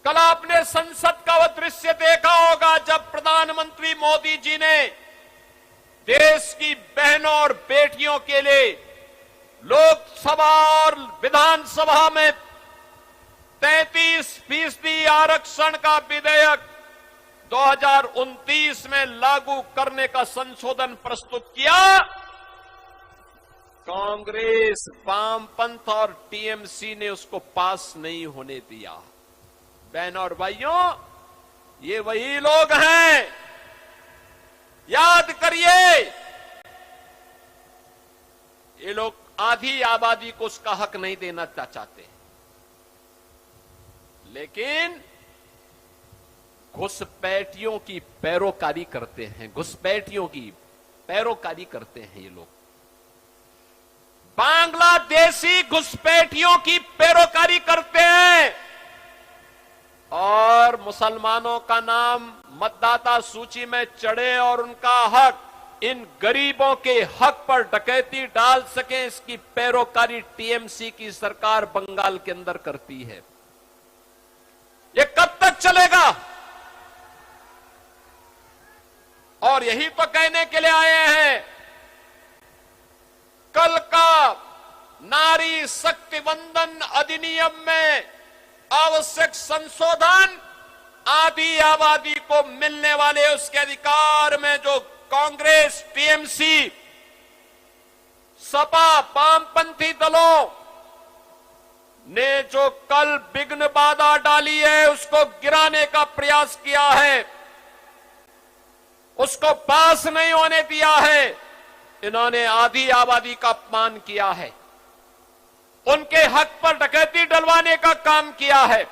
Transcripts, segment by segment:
कल आपने संसद का वह दृश्य देखा होगा जब प्रधानमंत्री मोदी जी ने देश की बहनों और बेटियों के लिए लोकसभा और विधानसभा में 33% आरक्षण का विधेयक 2029 में लागू करने का संशोधन प्रस्तुत किया। कांग्रेस, वामपंथ और टीएमसी ने उसको पास नहीं होने दिया। बहनों और भाइयों, ये वही लोग हैं, याद करिए, ये लोग आधी आबादी को उसका हक नहीं देना चाहते, लेकिन घुसपैठियों की पैरोकारी करते हैं, घुसपैठियों की पैरोकारी करते हैं ये लोग। बांग्लादेशी घुसपैठियों की पैरोकारी करते हैं और मुसलमानों का नाम मतदाता सूची में चढ़े और उनका हक, इन गरीबों के हक पर डकैती डाल सके, इसकी पैरोकारी टीएमसी की सरकार बंगाल के अंदर करती है। ये कब तक चलेगा? और यही तो कहने के लिए आए हैं, कल का नारी शक्ति वंदन अधिनियम में आवश्यक संशोधन आधी आबादी को मिलने वाले उसके अधिकार में जो कांग्रेस, टीएमसी, सपा, वामपंथी दलों ने जो कल विघ्न बाधा डाली है, उसको गिराने का प्रयास किया है, उसको पास नहीं होने दिया है। इन्होंने आधी आबादी का अपमान किया है, उनके हक पर डकैती डलवाने का काम किया है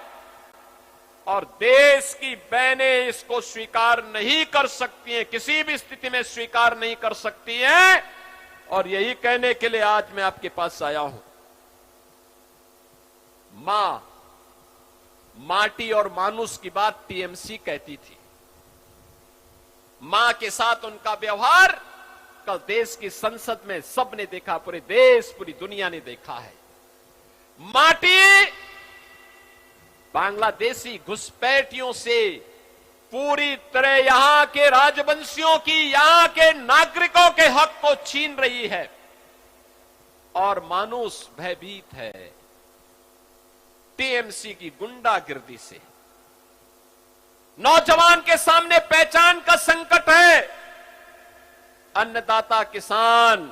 और देश की बहनें इसको स्वीकार नहीं कर सकती हैं, किसी भी स्थिति में स्वीकार नहीं कर सकती हैं। और यही कहने के लिए आज मैं आपके पास आया हूं। मां, माटी और मानुष की बात टीएमसी कहती थी। मां के साथ उनका व्यवहार कल देश की संसद में सबने देखा, पूरे देश, पूरी दुनिया ने देखा है। माटी बांग्लादेशी घुसपैठियों से पूरी तरह यहां के राजवंशियों की, यहां के नागरिकों के हक को छीन रही है और मानुष भयभीत है टीएमसी की गुंडागिर्दी से। नौजवान के सामने पहचान का संकट है। अन्नदाता किसान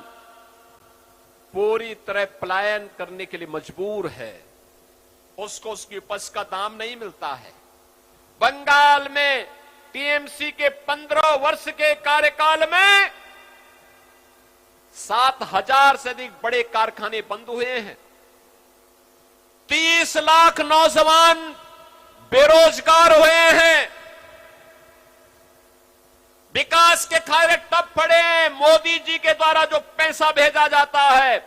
पूरी तरह पलायन करने के लिए मजबूर है, उसको उसकी उपज का दाम नहीं मिलता है। बंगाल में टीएमसी के 15 वर्ष के कार्यकाल में 7,000 से अधिक बड़े कारखाने बंद हुए हैं। 30 लाख नौजवान बेरोजगार हुए हैं। विकास के खारे टप पड़े हैं। मोदी जी के द्वारा जो पैसा भेजा जाता है,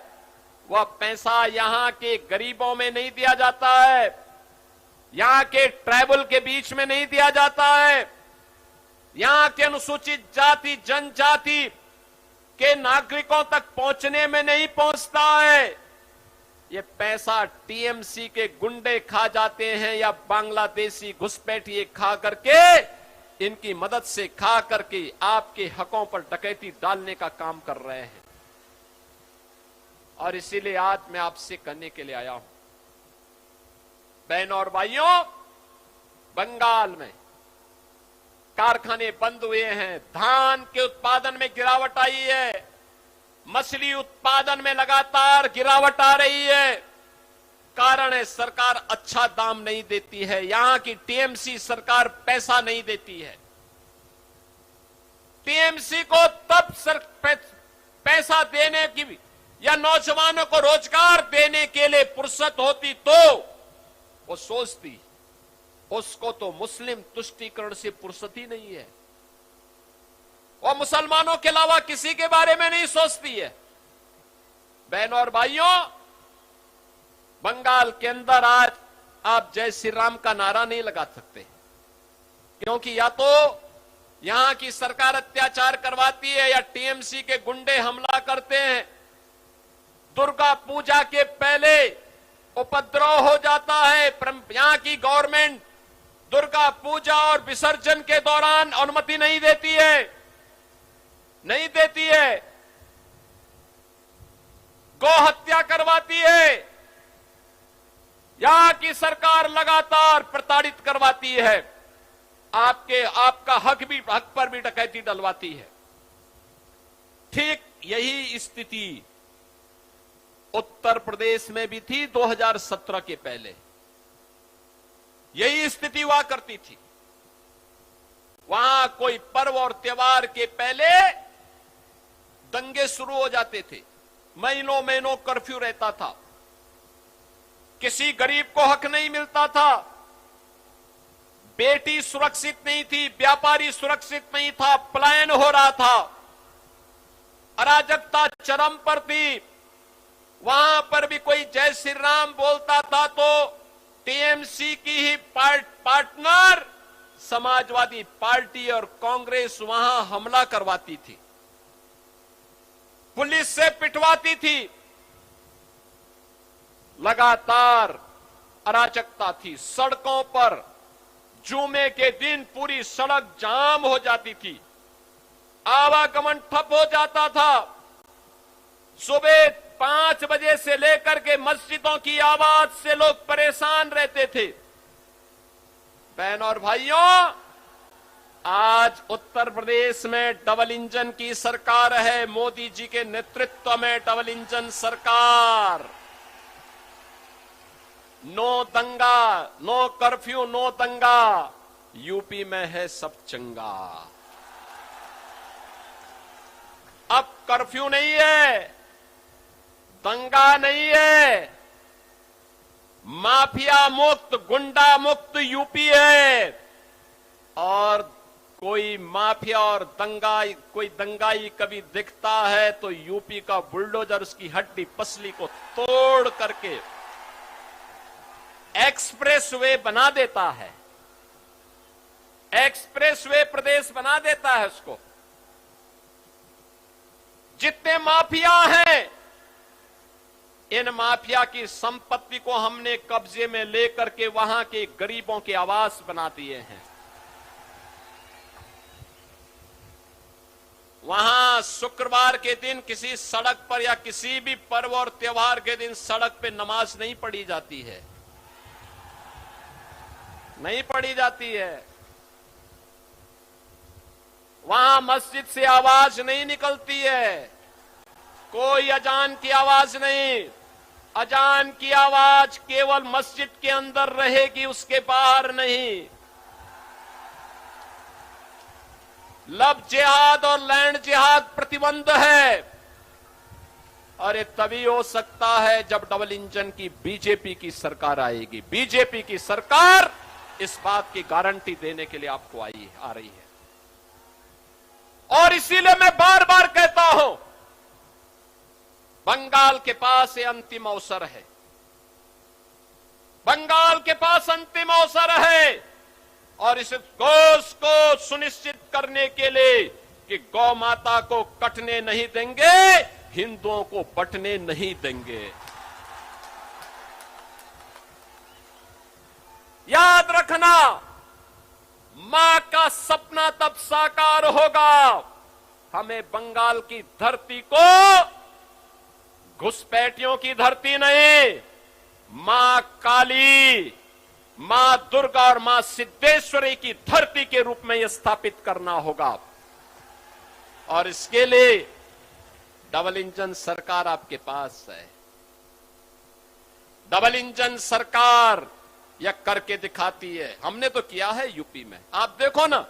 वह पैसा यहां के गरीबों में नहीं दिया जाता है, यहां के ट्राइबल के बीच में नहीं दिया जाता है, यहां के अनुसूचित जाति, जनजाति के नागरिकों तक पहुंचने में नहीं पहुंचता है। ये पैसा टीएमसी के गुंडे खा जाते हैं या बांग्लादेशी घुसपैठिए खा करके, इनकी मदद से खा करके आपके हकों पर डकैती डालने का काम कर रहे हैं। और इसीलिए आज मैं आपसे कहने के लिए आया हूं, बहनों और भाइयों, बंगाल में कारखाने बंद हुए हैं, धान के उत्पादन में गिरावट आई है, मछली उत्पादन में लगातार गिरावट आ रही है। कारण है सरकार अच्छा दाम नहीं देती है, यहां की टीएमसी सरकार पैसा नहीं देती है। टीएमसी को तब पैसा देने की या नौजवानों को रोजगार देने के लिए फुर्सत होती तो वो सोचती, उसको तो मुस्लिम तुष्टीकरण से फुर्सत ही नहीं है। वो मुसलमानों के अलावा किसी के बारे में नहीं सोचती है। बहनों और भाइयों, बंगाल के अंदर आज आप जय श्री राम का नारा नहीं लगा सकते, क्योंकि या तो यहां की सरकार अत्याचार करवाती है या टीएमसी के गुंडे हमला करते हैं। दुर्गा पूजा के पहले उपद्रव हो जाता है, यहां की गवर्नमेंट दुर्गा पूजा और विसर्जन के दौरान अनुमति नहीं देती है, नहीं देती है, गौ हत्या करवाती है। यहां की सरकार लगातार प्रताड़ित करवाती है, आपका हक पर भी डकैती डलवाती है। ठीक यही स्थिति उत्तर प्रदेश में भी थी 2017 के पहले। यही स्थिति हुआ करती थी। वहां कोई पर्व और त्योहार के पहले दंगे शुरू हो जाते थे, महीनों महीनों कर्फ्यू रहता था, किसी गरीब को हक नहीं मिलता था, बेटी सुरक्षित नहीं थी, व्यापारी सुरक्षित नहीं था, पलायन हो रहा था, अराजकता चरम पर थी। वहां पर भी कोई जय श्री राम बोलता था तो टीएमसी की ही पार्टनर समाजवादी पार्टी और कांग्रेस वहां हमला करवाती थी, पुलिस से पिटवाती थी, लगातार अराजकता थी। सड़कों पर जुमे के दिन पूरी सड़क जाम हो जाती थी, आवागमन ठप हो जाता था। सुबह 5 बजे से लेकर के मस्जिदों की आवाज से लोग परेशान रहते थे। बहनों और भाइयों, आज उत्तर प्रदेश में डबल इंजन की सरकार है, मोदी जी के नेतृत्व में डबल इंजन सरकार। नो दंगा, नो कर्फ्यू, नो दंगा, यूपी में है सब चंगा। अब कर्फ्यू नहीं है, दंगा नहीं है, माफिया मुक्त, गुंडा मुक्त यूपी है। और कोई माफिया और कोई दंगाई कभी दिखता है तो यूपी का बुलडोजर उसकी हड्डी पसली को तोड़ करके एक्सप्रेस वे बना देता है, एक्सप्रेस वे प्रदेश बना देता है उसको। जितने माफिया हैं, इन माफिया की संपत्ति को हमने कब्जे में लेकर के वहां के गरीबों के आवास बना दिए हैं। वहां शुक्रवार के दिन किसी सड़क पर या किसी भी पर्व और त्योहार के दिन सड़क पे नमाज नहीं पढ़ी जाती है, नहीं पढ़ी जाती है। वहां मस्जिद से आवाज नहीं निकलती है, कोई अजान की आवाज नहीं। अजान की आवाज केवल मस्जिद के अंदर रहेगी, उसके बाहर नहीं। लव जिहाद और लैंड जिहाद प्रतिबंध है। और ये तभी हो सकता है जब डबल इंजन की बीजेपी की सरकार आएगी। बीजेपी की सरकार इस बात की गारंटी देने के लिए आपको आ रही है। और इसीलिए मैं बार बार कहता हूं, बंगाल के पास ये अंतिम अवसर है, बंगाल के पास अंतिम अवसर है। और इस घोष को सुनिश्चित करने के लिए कि गौ माता को कटने नहीं देंगे, हिंदुओं को बंटने नहीं देंगे। याद रखना, मां का सपना तब साकार होगा। हमें बंगाल की धरती को घुसपैठियों की धरती नहीं, मां काली, मां दुर्गा और मां सिद्धेश्वरी की धरती के रूप में यह स्थापित करना होगा। और इसके लिए डबल इंजन सरकार आपके पास है। डबल इंजन सरकार यह करके दिखाती है। हमने तो किया है यूपी में, आप देखो ना,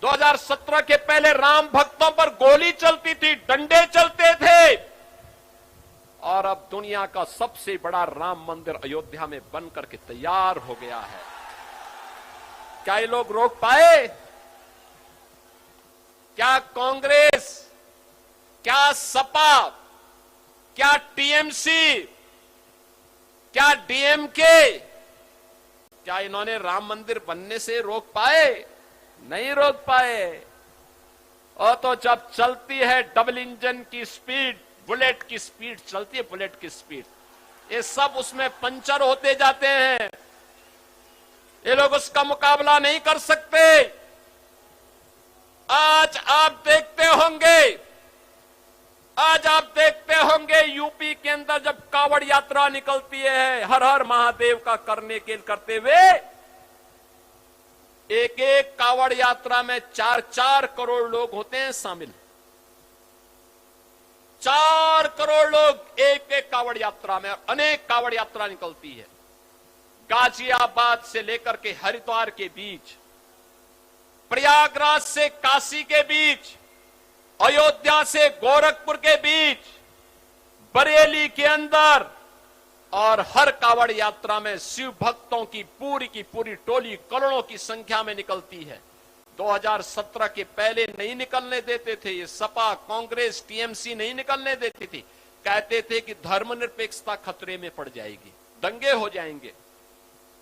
2017 के पहले राम भक्तों पर गोली चलती थी, डंडे चलते थे, और अब दुनिया का सबसे बड़ा राम मंदिर अयोध्या में बन करके तैयार हो गया है। क्या ये लोग रोक पाए? क्या कांग्रेस, क्या सपा, क्या टीएमसी, क्या डीएमके, क्या इन्होंने राम मंदिर बनने से रोक पाए? नहीं रोक पाए। और तो जब चलती है डबल इंजन की स्पीड, बुलेट की स्पीड चलती है, बुलेट की स्पीड, ये सब उसमें पंचर होते जाते हैं, ये लोग उसका मुकाबला नहीं कर सकते। आज आप देखते होंगे यूपी के अंदर जब कावड़ यात्रा निकलती है हर हर महादेव का करते हुए, एक एक कावड़ यात्रा में 4-4 करोड़ लोग होते हैं शामिल। 4 करोड़ लोग एक एक कावड़ यात्रा में, अनेक कावड़ यात्रा निकलती है। गाजियाबाद से लेकर के हरिद्वार के बीच, प्रयागराज से काशी के बीच, अयोध्या से गोरखपुर के बीच, बरेली के अंदर, और हर कावड़ यात्रा में शिव भक्तों की पूरी टोली करोड़ों की संख्या में निकलती है। 2017 के पहले नहीं निकलने देते थे ये सपा, कांग्रेस, टीएमसी नहीं निकलने देती थी। कहते थे कि धर्मनिरपेक्षता खतरे में पड़ जाएगी, दंगे हो जाएंगे।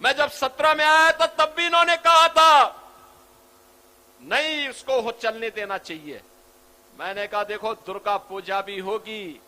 मैं जब 17 में आया था तब भी इन्होंने कहा था नहीं, उसको चलने देना चाहिए। मैंने कहा देखो दुर्गा पूजा भी होगी,